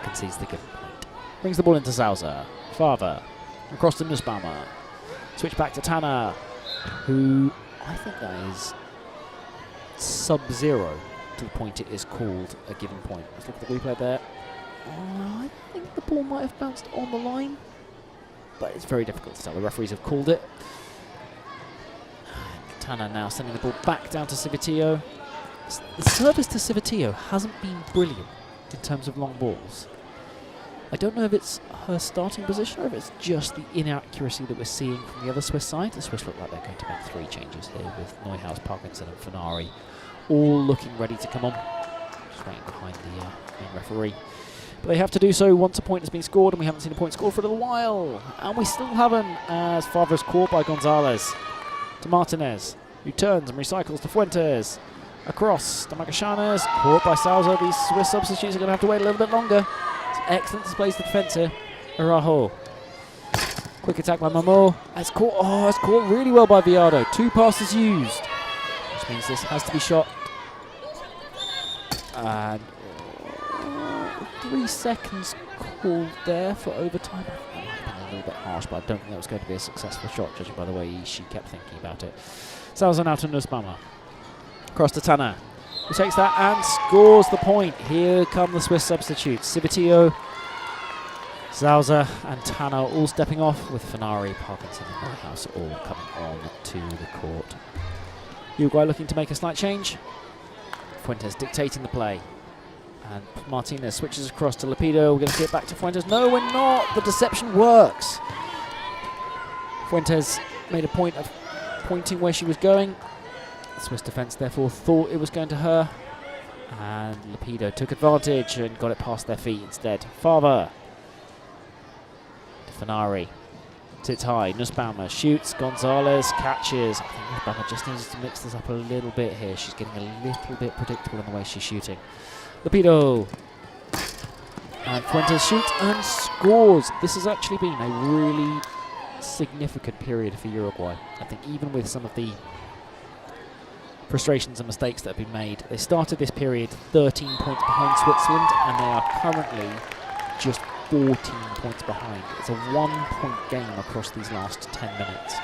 Concedes the given point. Brings the ball into Salza. Fava. Across to Nussbaumer. Switch back to Tanner, who I think that is sub-zero to the point it is called a given point. Let's look at the replay there. I think the ball might have bounced on the line, but it's very difficult to tell. The referees have called it. And Tanner now sending the ball back down to Civitillo. The service to Civitillo hasn't been brilliant in terms of long balls. I don't know if it's her starting position or if it's just the inaccuracy that we're seeing from the other Swiss side. The Swiss look like they're going to make 3 changes here with Neuhaus, Parkinson and Fenari all looking ready to come on. Just waiting behind the main referee. But they have to do so once a point has been scored, and we haven't seen a point scored for a little while. And we still haven't, as Fava's caught by Gonzalez. To Martinez, who turns and recycles to Fuentes. Across to Magallanes, caught by Salza. These Swiss substitutes are going to have to wait a little bit longer. It's excellent displays the defence here. Araujo. Quick attack by Mamo. It's caught. Oh, it's caught really well by Viado. 2 passes used, which means this has to be shot. And 3 seconds called there for overtime. That might have been a little bit harsh, but I don't think that was going to be a successful shot, judging by the way she kept thinking about it. Salza now to Nussbaumer. Across to Tanner, who takes that and scores the point. Here come the Swiss substitutes. Civitillo, Salza and Tanner all stepping off, with Fenari, Parkinson and Neuhaus all coming on to the court. Uruguay looking to make a slight change. Fuentes dictating the play. And Martinez switches across to Lapido. We're going to see it back to Fuentes. No, we're not. The deception works. Fuentes made a point of pointing where she was going. The Swiss defence therefore thought it was going to her. And Lapido took advantage and got it past their feet instead. Fava. To Fenari. Sits high. Nussbaumer shoots. Gonzalez catches. I think Nussbaumer just needs to mix this up a little bit here. She's getting a little bit predictable in the way she's shooting. Lapido. And Fuentes shoots and scores. This has actually been a really significant period for Uruguay. I think even with some of the frustrations and mistakes that have been made, they started this period 13 points behind Switzerland, and they are currently just 14 points behind. It's a 1-point game across these last 10 minutes.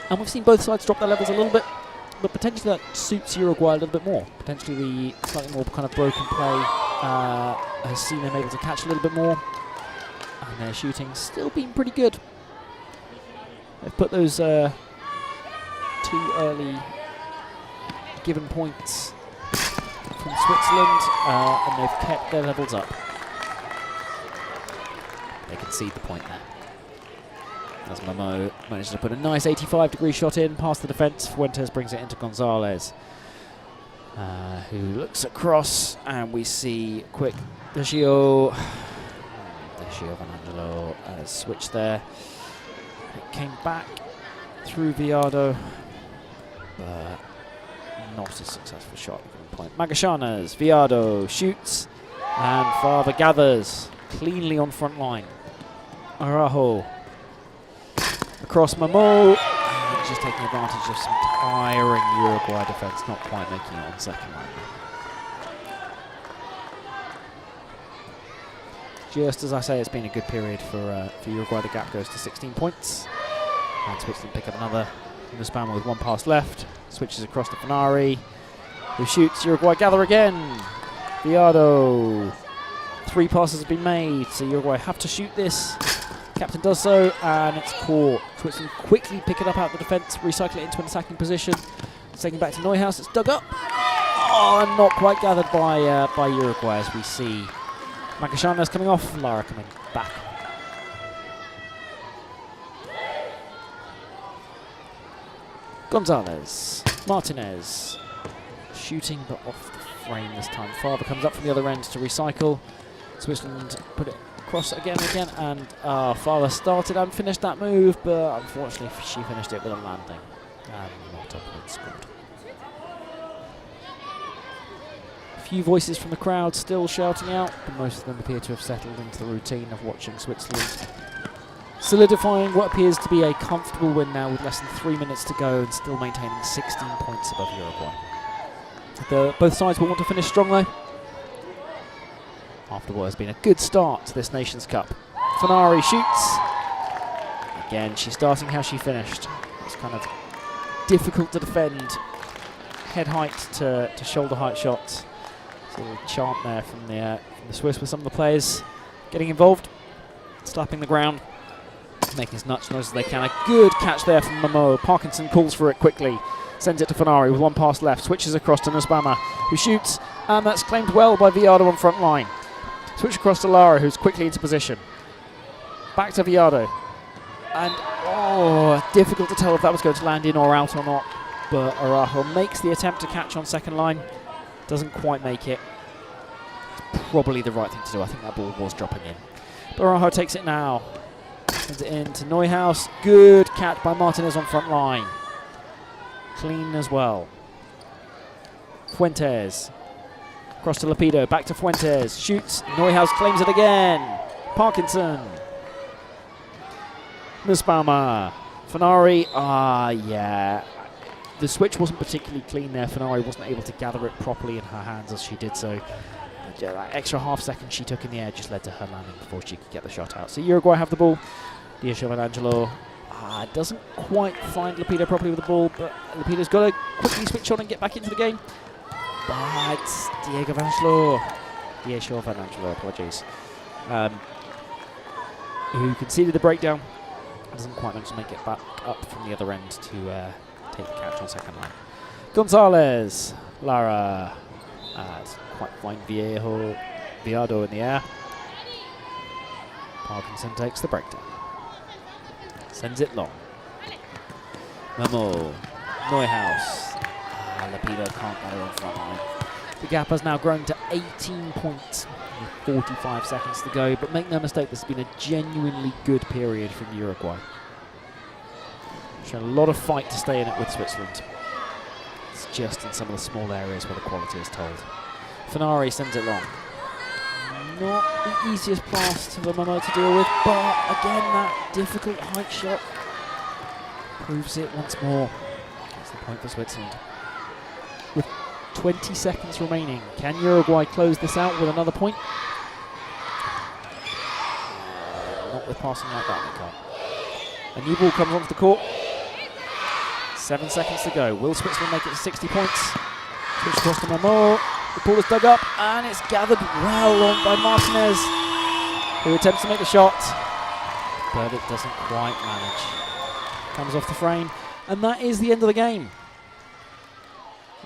And we've seen both sides drop their levels a little bit, but potentially that suits Uruguay a little bit more. Potentially the slightly more kind of broken play has seen them able to catch a little bit more, and their shooting still been pretty good. They've put those 2 early given points from Switzerland, and they've kept their levels up. They concede the point there. As Mamo manages to put a nice 85-degree shot in past the defence, Fuentes brings it into Gonzalez, who looks across, and we see quick Deschio Van Angelo switch there. It came back through Viado, but not a successful shot at point. Magallanes, Viado shoots, and Fava gathers cleanly on front line. Araujo across Mamo, and just taking advantage of some tiring Uruguay defence, not quite making it on second line. Just as I say, it's been a good period for Uruguay. The gap goes to 16 points. And Switzerland pick up another. Nussbaumer with 1 pass left. Switches across to Fenari, who shoots. Uruguay gather again. Viado. 3 passes have been made, so Uruguay have to shoot this. Captain does so, and it's caught. Switzerland quickly pick it up out of the defence, recycle it into an attacking position. It's taken back to Neuhaus. It's dug up. Oh, and not quite gathered by Uruguay, as we see Magallanes coming off, Lara coming back. Gonzalez, Martinez, shooting but off the frame this time. Faber comes up from the other end to recycle. Switzerland put it across again and again, and Faber started and finished that move, but unfortunately she finished it with a landing and not a point scored. A few voices from the crowd still shouting out, but most of them appear to have settled into the routine of watching Switzerland solidifying what appears to be a comfortable win now with less than 3 minutes to go and still maintaining 16 points above Uruguay. Both sides will want to finish strong though, after what has been a good start to this Nations Cup. Fenari shoots. Again, she's starting how she finished. It's kind of difficult to defend head height to shoulder height shots. Sort of chant there from the Swiss with some of the players getting involved, slapping the ground, making as much noise as they can. A good catch there from Momo. Parkinson calls for it quickly, sends it to Fenari with one pass left, switches across to Nussbaumer, who shoots, and that's claimed well by Viado on front line. Switch across to Lara, who's quickly into position. Back to Viado, and difficult to tell if that was going to land in or out or not, but Araujo makes the attempt to catch on second line, doesn't quite make it. It's probably the right thing to do. I think that ball was dropping in. But Araujo takes it now. Sends it in to Neuhaus. Good catch by Martinez on front line. Clean as well. Fuentes. Across to Lapido. Back to Fuentes. Shoots. Neuhaus claims it again. Parkinson. Nussbaumer. Fenari. Yeah. The switch wasn't particularly clean there. Fenari wasn't able to gather it properly in her hands as she did so. That extra half second she took in the air just led to her landing before she could get the shot out. So Uruguay have the ball. D'Angelo doesn't quite find Lapido properly with the ball, but Lapido's got to quickly switch on and get back into the game. But Diego Van Angelo, apologies, who conceded the breakdown, doesn't quite manage to make it back up from the other end to take the catch on second line. Gonzalez, Lara, quite fine Viado in the air. Parkinson takes the breakdown. Sends it long. Momo, Neuhaus. Lapido can't get her on front line. The gap has now grown to 18 points with 45 seconds to go, but make no mistake, this has been a genuinely good period from Uruguay. Shown a lot of fight to stay in it with Switzerland. It's just in some of the small areas where the quality is told. Fenari sends it long. Not the easiest pass to the Momo to deal with, but again that difficult height shot proves it once more. That's the point for Switzerland. With 20 seconds remaining, can Uruguay close this out with another point? Not with passing like that, they can't. A new ball comes onto the court. 7 seconds to go. Will Switzerland make it to 60 points? Switch across to Momo. The ball is dug up and it's gathered well on by Martinez, who attempts to make the shot, but it doesn't quite manage. Comes off the frame, and that is the end of the game.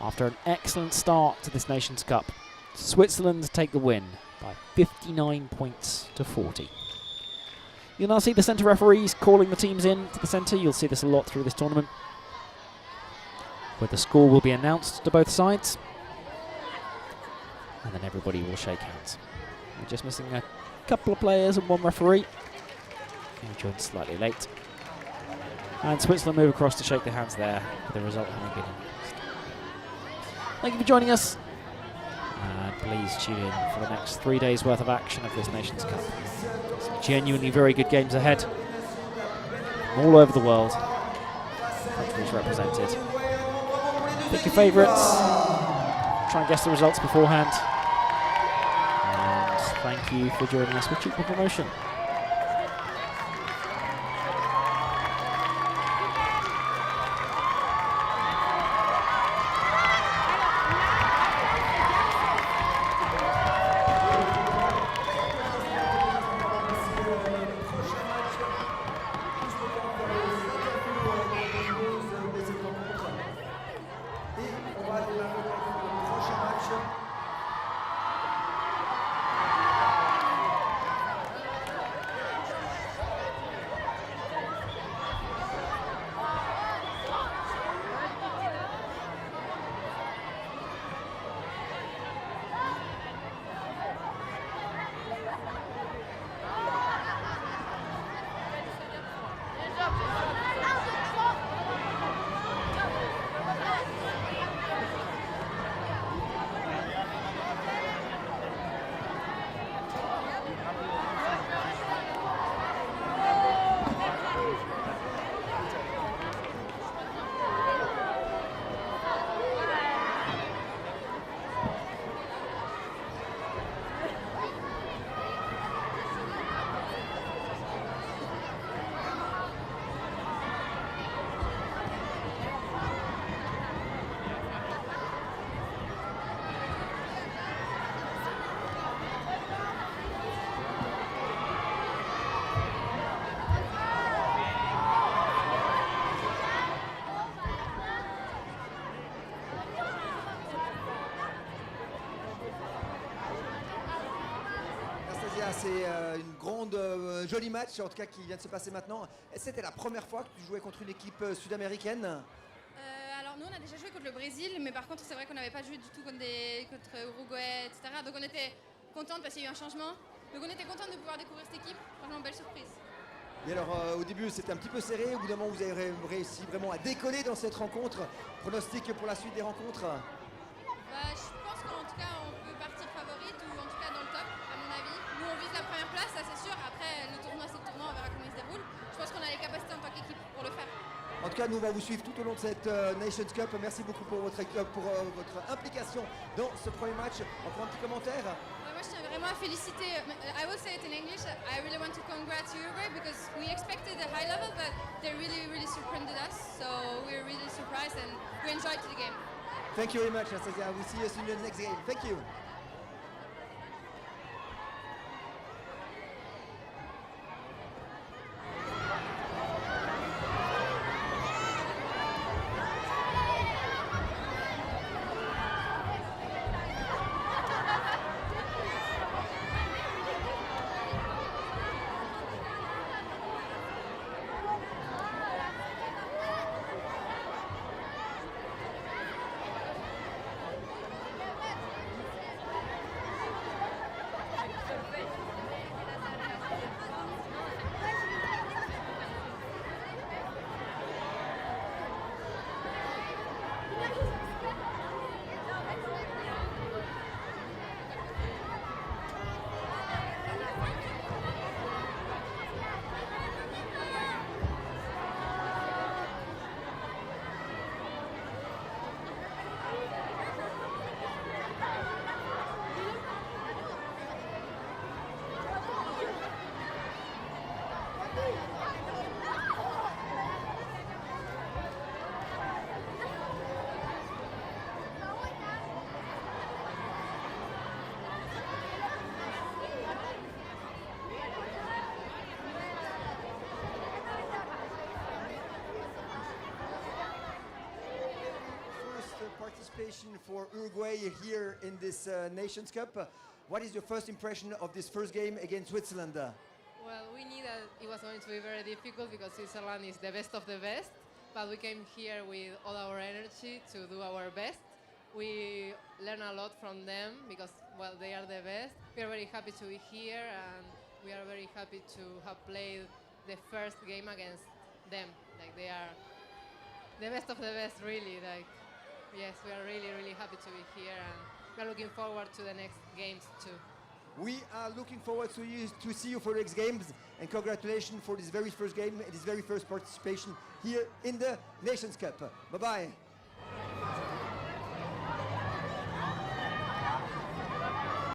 After an excellent start to this Nations Cup, Switzerland take the win by 59 points to 40. You'll now see the centre referees calling the teams in to the centre. You'll see this a lot through this tournament, where the score will be announced to both sides, and then everybody will shake hands. We're just missing a couple of players and one referee, who joined slightly late. And Switzerland move across to shake their hands there, with the result having been announced. Thank you for joining us, and please tune in for the next 3 days worth of action of this Nations Cup. Some genuinely very good games ahead, from all over the world, countries represented. Pick your favourites, try and guess the results beforehand. And thank you for joining us with Tchoukball Promotion. c'est une grande, joli match en tout cas qui vient de se passer maintenant. C'était la première fois que tu jouais contre une équipe sud-américaine? Alors nous on a déjà joué contre le Brésil, mais par contre c'est vrai qu'on n'avait pas joué du tout contre Uruguay, etc. Donc on était contente parce qu'il y a eu un changement. Donc on était contente de pouvoir découvrir cette équipe. Franchement, belle surprise. Et alors au début c'était un petit peu serré, au bout d'un moment vous avez réussi vraiment à décoller dans cette rencontre. Pronostic pour la suite des rencontres? Je pense qu'en tout cas on peut partir favorite ou en tout cas dans le top à mon avis. Nous on vise la première place, ça c'est sûr. Après le tournoi c'est le tournoi, on verra comment il se déroule. Je pense qu'on a les capacités en tant qu'équipe pour le faire. En tout cas, nous on va vous suivre tout au long de cette Nations Cup. Merci beaucoup pour votre implication dans ce premier match. Encore un petit commentaire? Moi je tiens vraiment à féliciter, I will say it in English, I really want to congratulate Uruguay because we expected a high level but they really surprised us, so we're really surprised and we enjoyed the game. Thank you very much, Anastasia. We'll see you soon in the next game. Thank you. Participation for Uruguay here in this Nations Cup. What is your first impression of this first game against Switzerland? Well, we knew that it was going to be very difficult because Switzerland is the best of the best, but we came here with all our energy to do our best. We learn a lot from them because, well, they are the best. We are very happy to be here and we are very happy to have played the first game against them. Like, they are the best of the best, really. Like, yes, we are really happy to be here and we are looking forward to the next games too. We are looking forward to see you for the next games and congratulations for this very first game and this very first participation here in the Nations Cup. Bye-bye.